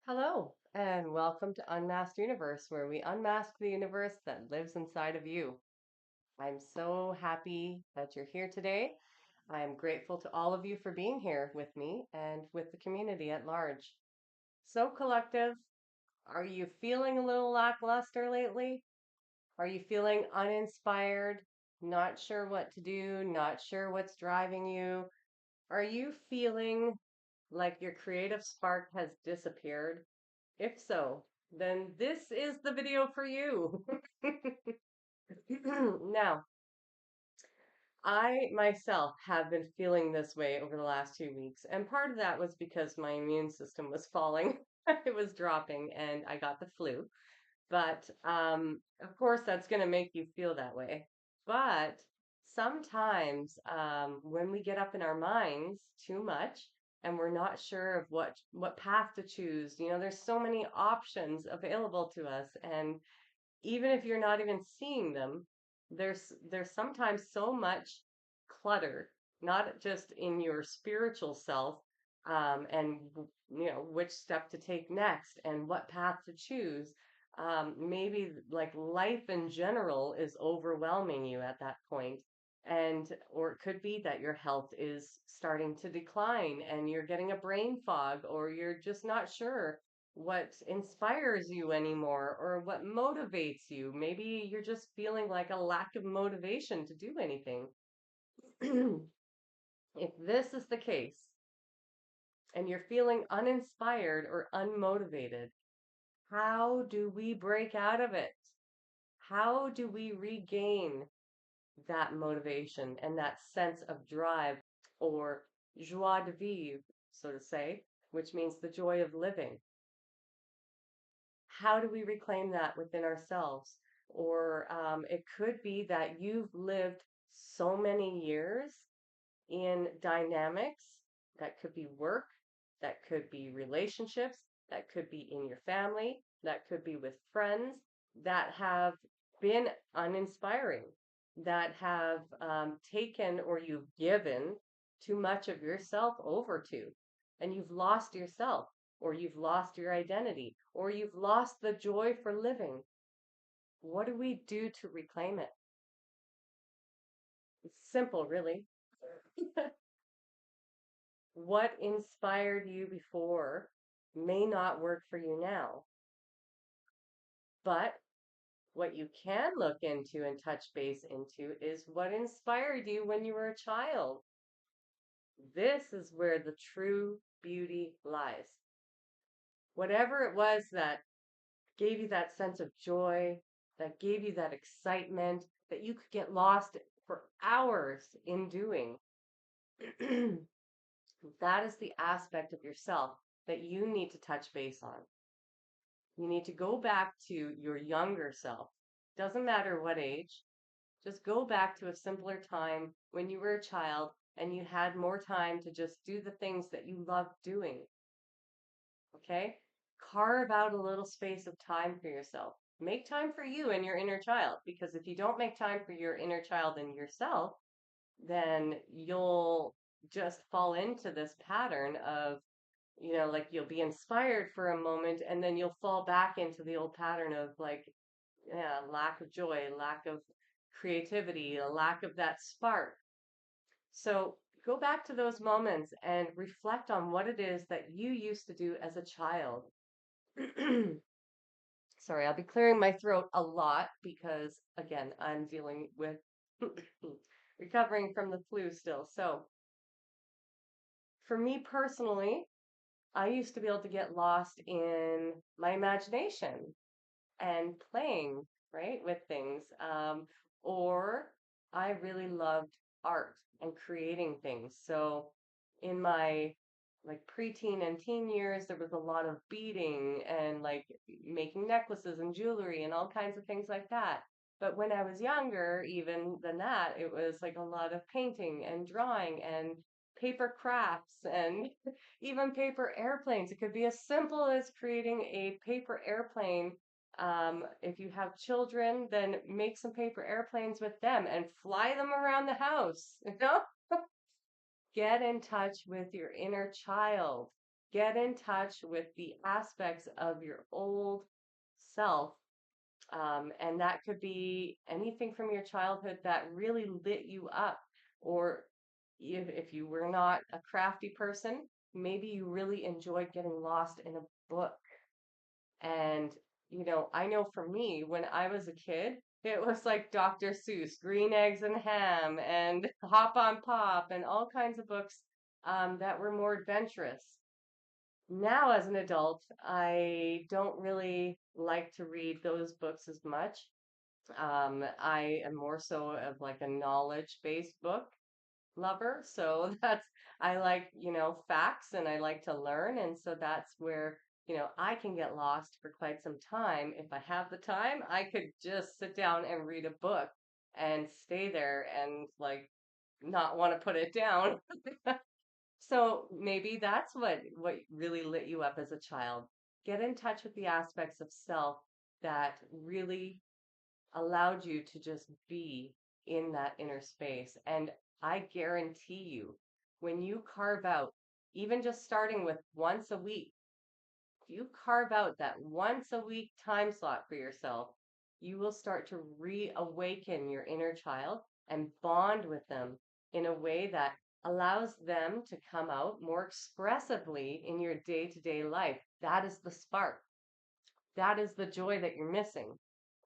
Hello, and welcome to Unmasked Universe, where we unmask the universe that lives inside of you. I'm so happy that you're here today. I'm grateful to all of you for being here with me and with the community at large. So, collective, are you feeling a little lackluster lately? Are you feeling uninspired? Not sure what to do? Not sure what's driving you? Are you feeling like your creative spark has disappeared? If so, then this is the video for you. Now, I myself have been feeling this way over the last 2 weeks, and part of that was because my immune system was falling. It was dropping, and I got the flu. But of course, that's going to make you feel that way. But sometimes when we get up in our minds too much and we're not sure of what path to choose, there's so many options available to us, and even if you're not even seeing them, there's sometimes so much clutter, not just in your spiritual self, and which step to take next and what path to choose. Maybe like life in general is overwhelming you at that point. And or it could be that your health is starting to decline and you're getting a brain fog, or you're just not sure what inspires you anymore or what motivates you. Maybe you're just feeling like a lack of motivation to do anything. If this is the case and you're feeling uninspired or unmotivated, how do we break out of it? How do we regain that motivation and that sense of drive, or joie de vivre, so to say, which means the joy of living? How do we reclaim that within ourselves? Or it could be that you've lived so many years in dynamics that could be work, that could be relationships, that could be in your family, that could be with friends that have been uninspiring, that have taken or you've given too much of yourself over to, and you've lost yourself, or you've lost your identity, or you've lost the joy for living. What do we do to reclaim it? It's simple, really. What inspired you before may not work for you now, but what you can look into and touch base into is what inspired you when you were a child. This is where the true beauty lies. Whatever it was that gave you that sense of joy, that gave you that excitement, that you could get lost for hours in doing, that is the aspect of yourself that you need to touch base on. You need to go back to your younger self. Doesn't matter what age, just go back to a simpler time when you were a child and you had more time to just do the things that you loved doing. Okay? Carve out a little space of time for yourself. Make time for you and your inner child, because if you don't make time for your inner child and yourself, then you'll just fall into this pattern of, like you'll be inspired for a moment and then you'll fall back into the old pattern of like, yeah, lack of joy, lack of creativity, a lack of that spark. So go back to those moments and reflect on what it is that you used to do as a child. Sorry, I'll be clearing my throat a lot because, again, I'm dealing with recovering from the flu still. So, for me personally, I used to be able to get lost in my imagination and playing, right, with things. Or I really loved art and creating things. So in my like preteen and teen years, there was a lot of beading and like making necklaces and jewelry and all kinds of things like that. But when I was younger, even than that, it was like a lot of painting and drawing and paper crafts and even paper airplanes. It could be as simple as creating a paper airplane. If you have children, then make some paper airplanes with them and fly them around the house. Get in touch with your inner child. Get in touch with the aspects of your old self. And that could be anything from your childhood that really lit you up. Or if you were not a crafty person, maybe you really enjoyed getting lost in a book. And, I know for me, when I was a kid, it was like Dr. Seuss, Green Eggs and Ham, and Hop on Pop, and all kinds of books that were more adventurous. Now, as an adult, I don't really like to read those books as much. I am more so of like a knowledge-based book lover. So I like, facts and I like to learn. And so that's where, I can get lost for quite some time. If I have the time, I could just sit down and read a book and stay there and like not want to put it down. So maybe that's what really lit you up as a child. Get in touch with the aspects of self that really allowed you to just be in that inner space. And I guarantee you, when you carve out, even just starting with once a week, if you carve out that once a week time slot for yourself, you will start to reawaken your inner child and bond with them in a way that allows them to come out more expressively in your day to day life. That is the spark. That is the joy that you're missing.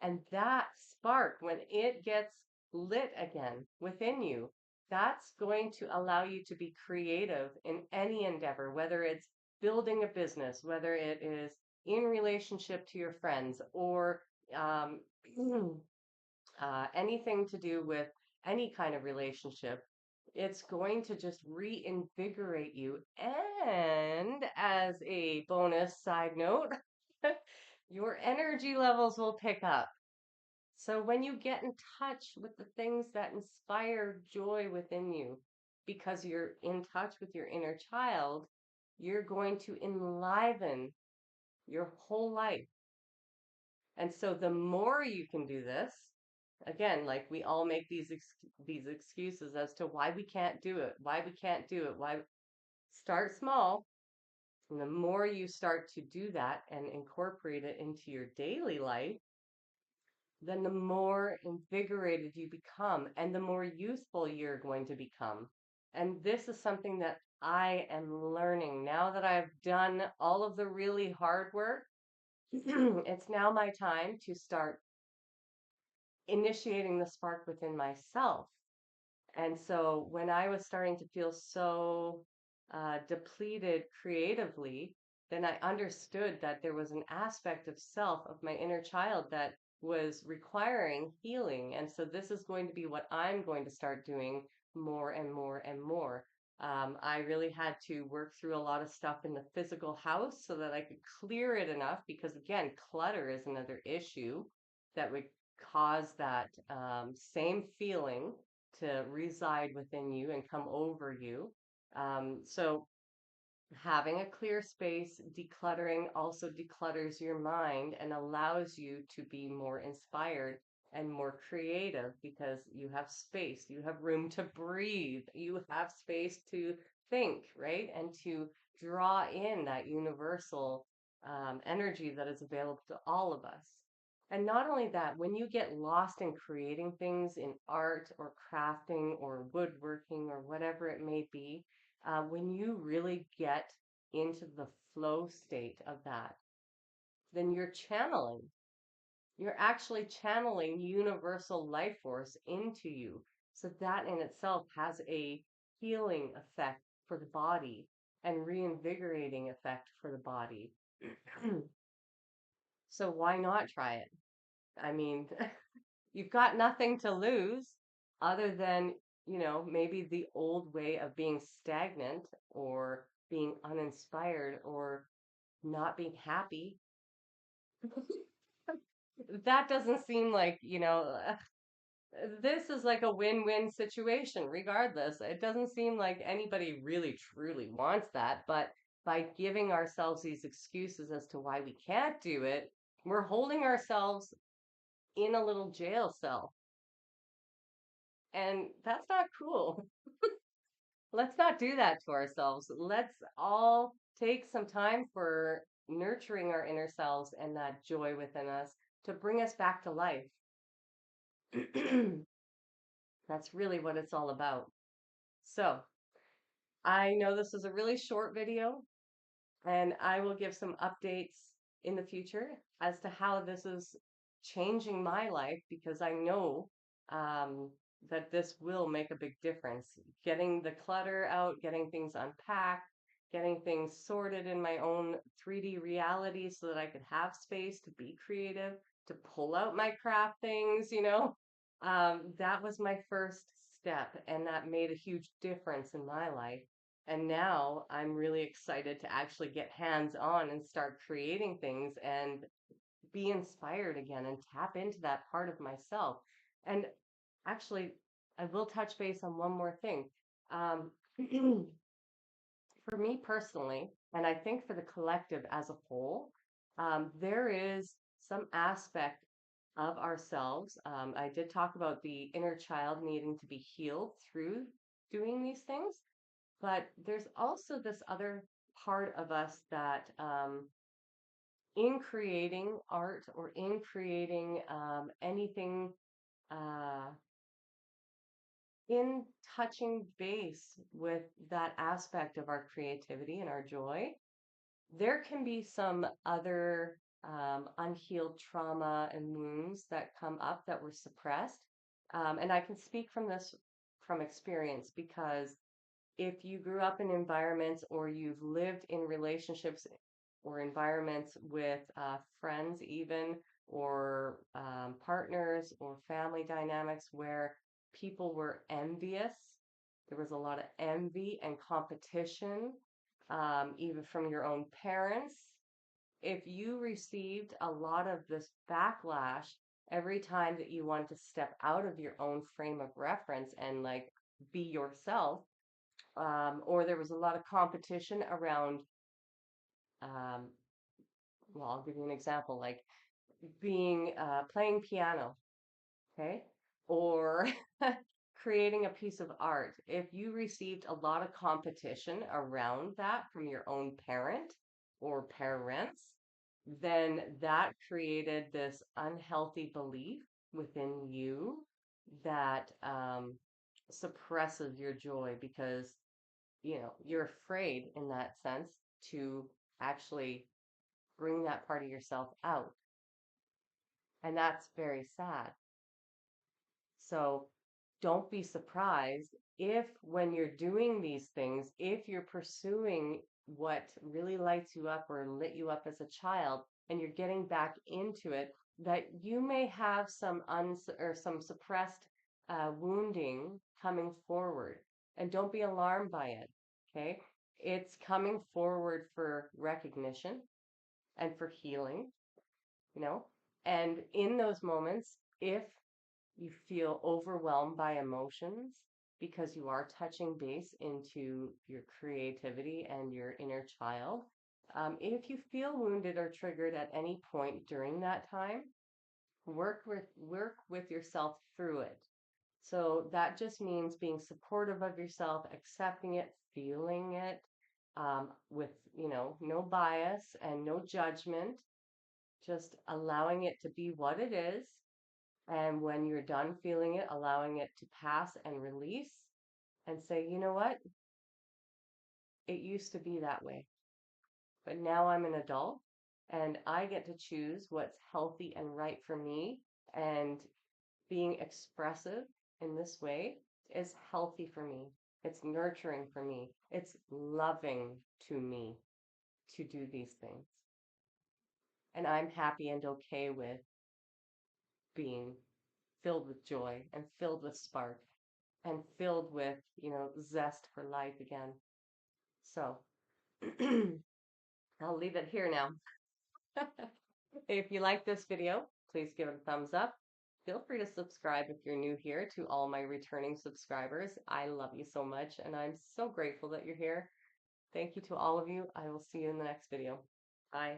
And that spark, when it gets lit again within you, that's going to allow you to be creative in any endeavor, whether it's building a business, whether it is in relationship to your friends, or um, anything to do with any kind of relationship. It's going to just reinvigorate you. And as a bonus side note, your energy levels will pick up. So when you get in touch with the things that inspire joy within you, because you're in touch with your inner child, you're going to enliven your whole life. And so the more you can do this, again, like we all make these excuses as to why we can't do it, why we can't do it, why start small. And the more you start to do that and incorporate it into your daily life, then the more invigorated you become and the more youthful you're going to become. And this is something that I am learning now that I've done all of the really hard work. It's now my time to start initiating the spark within myself. And so when I was starting to feel so depleted creatively, then I understood that there was an aspect of self, of my inner child, that was requiring healing. And so this is going to be what I'm going to start doing more and more and more. I really had to work through a lot of stuff in the physical house so that I could clear it enough because, again, clutter is another issue that would cause that same feeling to reside within you and come over you. So having a clear space, decluttering also declutters your mind and allows you to be more inspired and more creative because you have space, you have room to breathe, you have space to think, right? And to draw in that universal energy that is available to all of us. And not only that, when you get lost in creating things in art or crafting or woodworking or whatever it may be, when you really get into the flow state of that, then you're actually channeling universal life force into you. So that in itself has a healing effect for the body and reinvigorating effect for the body. So why not try it? I mean, you've got nothing to lose other than, maybe the old way of being stagnant or being uninspired or not being happy. That doesn't seem like, this is like a win-win situation, regardless. It doesn't seem like anybody really truly wants that, but by giving ourselves these excuses as to why we can't do it, we're holding ourselves in a little jail cell. And that's not cool. Let's not do that to ourselves. Let's all take some time for nurturing our inner selves and that joy within us to bring us back to life. That's really what it's all about. So, I know this is a really short video, and I will give some updates in the future as to how this is changing my life because I know um, that this will make a big difference. Getting the clutter out, getting things unpacked, getting things sorted in my own 3D reality so that I could have space to be creative, to pull out my craft things. That was my first step, and that made a huge difference in my life. And now I'm really excited to actually get hands on and start creating things and be inspired again and tap into that part of myself. And actually, I will touch base on one more thing. Um, for me personally, and I think for the collective as a whole, there is some aspect of ourselves. I did talk about the inner child needing to be healed through doing these things. But there's also this other part of us that, in creating art or in creating anything, uh, in touching base with that aspect of our creativity and our joy, there can be some other unhealed trauma and wounds that come up that were suppressed. And I can speak from this from experience because if you grew up in environments or you've lived in relationships or environments with friends, even or partners or family dynamics where people were envious, there was a lot of envy and competition, even from your own parents. If you received a lot of this backlash every time that you want to step out of your own frame of reference and like be yourself, or there was a lot of competition around, um, well, I'll give you an example, like being playing piano, okay, or creating a piece of art. If you received a lot of competition around that from your own parent or parents, then that created this unhealthy belief within you that suppresses your joy because you're afraid in that sense to actually bring that part of yourself out. And that's very sad. So don't be surprised if, when you're doing these things, if you're pursuing what really lights you up or lit you up as a child and you're getting back into it, that you may have some or some suppressed wounding coming forward. And don't be alarmed by it. Okay. It's coming forward for recognition and for healing, you know. And in those moments, if you feel overwhelmed by emotions because you are touching base into your creativity and your inner child. If you feel wounded or triggered at any point during that time, work with yourself through it. So that just means being supportive of yourself, accepting it, feeling it, with no bias and no judgment, just allowing it to be what it is, and when you're done feeling it, allowing it to pass and release and say, you know what? It used to be that way, but now I'm an adult and I get to choose what's healthy and right for me. And being expressive in this way is healthy for me. It's nurturing for me. It's loving to me to do these things. And I'm happy and okay with being filled with joy and filled with spark and filled with, zest for life again. So I'll leave it here now. If you like this video, please give it a thumbs up. Feel free to subscribe if you're new here. To all my returning subscribers, I love you so much, and I'm so grateful that you're here. Thank you to all of you. I will see you in the next video. Bye.